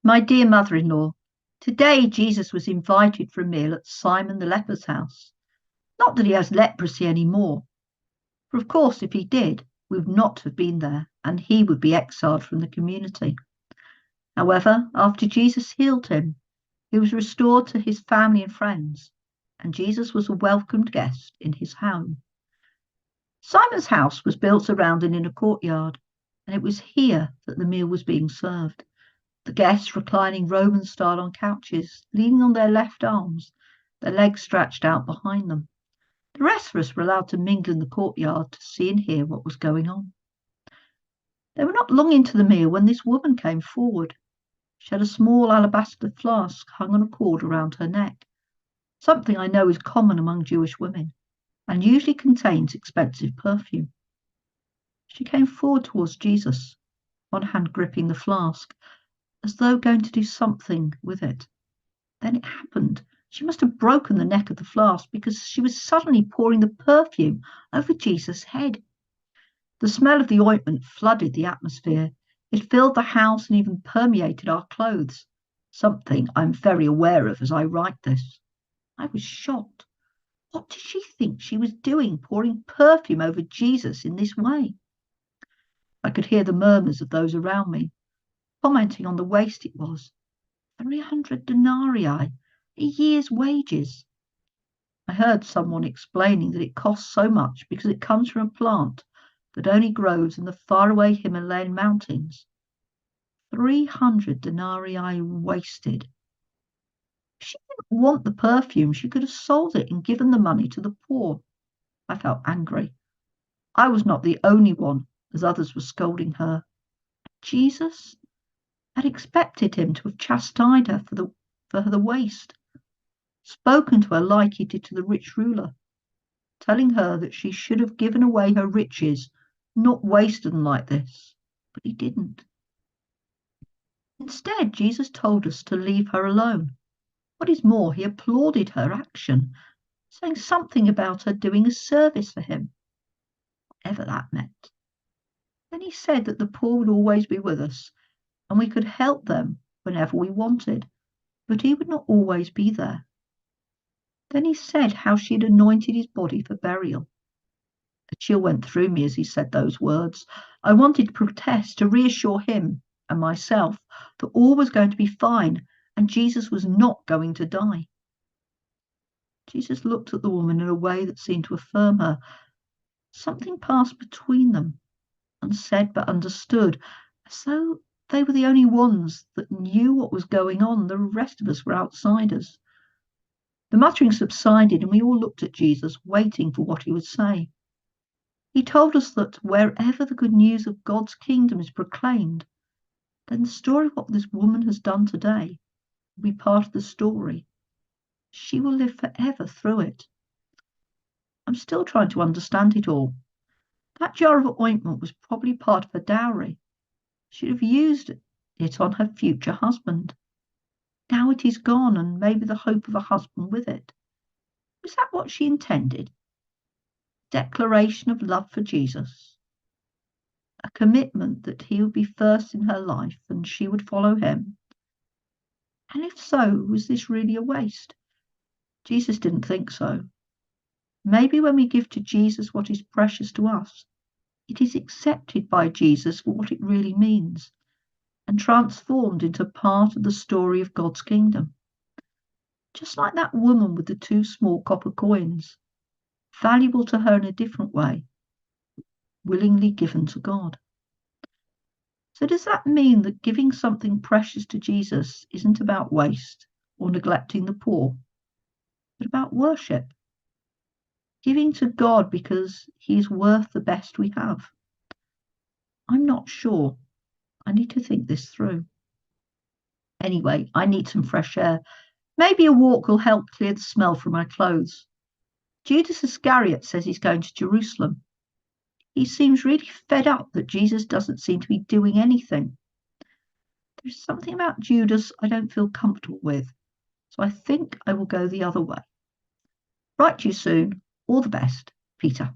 My dear mother-in-law, today Jesus was invited for a meal at Simon the leper's house. Not that he has leprosy any more, for of course if he did, we would not have been there and he would be exiled from the community. However, after Jesus healed him, he was restored to his family and friends, and Jesus was a welcomed guest in his home. Simon's house was built around an inner courtyard, and it was here that the meal was being served. The guests reclining Roman style on couches, leaning on their left arms, their legs stretched out behind them. The rest of us were allowed to mingle in the courtyard to see and hear what was going on. They were not long into the meal when this woman came forward. She had a small alabaster flask hung on a cord around her neck, something I know is common among Jewish women, and usually contains expensive perfume. She came forward towards Jesus, one hand gripping the flask, as though going to do something with it. Then it happened. She must have broken the neck of the flask because she was suddenly pouring the perfume over Jesus' head. The smell of the ointment flooded the atmosphere. It filled the house and even permeated our clothes, something I'm very aware of as I write this. I was shocked. What did she think she was doing, pouring perfume over Jesus in this way? I could hear the murmurs of those around me, commenting on the waste it was. 300 denarii, a year's wages. I heard someone explaining that it costs so much because it comes from a plant that only grows in the faraway Himalayan mountains. 300 denarii wasted. If she didn't want the perfume, she could have sold it and given the money to the poor. I felt angry. I was not the only one, as others were scolding her. Jesus had expected him to have chastised her for the waste, spoken to her like he did to the rich ruler, telling her that she should have given away her riches, not wasted them like this. But he didn't. Instead, Jesus told us to leave her alone. What is more, he applauded her action, saying something about her doing a service for him, whatever that meant. Then he said that the poor would always be with us, and we could help them whenever we wanted, but he would not always be there. Then he said how she had anointed his body for burial. A chill went through me as he said those words. I wanted to protest, to reassure him and myself that all was going to be fine and Jesus was not going to die. Jesus looked at the woman in a way that seemed to affirm her. Something passed between them, unsaid but understood, as though they were the only ones that knew what was going on. The rest of us were outsiders. The muttering subsided and we all looked at Jesus, waiting for what he would say. He told us that wherever the good news of God's kingdom is proclaimed, then the story of what this woman has done today will be part of the story. She will live forever through it. I'm still trying to understand it all. That jar of ointment was probably part of her dowry. She'd have used it on her future husband. Now it is gone, and maybe the hope of a husband with it. Was that what she intended? Declaration of love for Jesus, a commitment that he would be first in her life and she would follow him. And if so, was this really a waste? Jesus didn't think so. Maybe when we give to Jesus what is precious to us, it is accepted by Jesus for what it really means and transformed into part of the story of God's kingdom. Just like that woman with the 2 small copper coins, valuable to her in a different way, willingly given to God. So does that mean that giving something precious to Jesus isn't about waste or neglecting the poor, but about worship? Giving to God because he is worth the best we have? I'm not sure. I need to think this through. Anyway, I need some fresh air. Maybe a walk will help clear the smell from my clothes. Judas Iscariot says he's going to Jerusalem. He seems really fed up that Jesus doesn't seem to be doing anything. There's something about Judas I don't feel comfortable with, so I think I will go the other way. Write to you soon. All the best, Peter.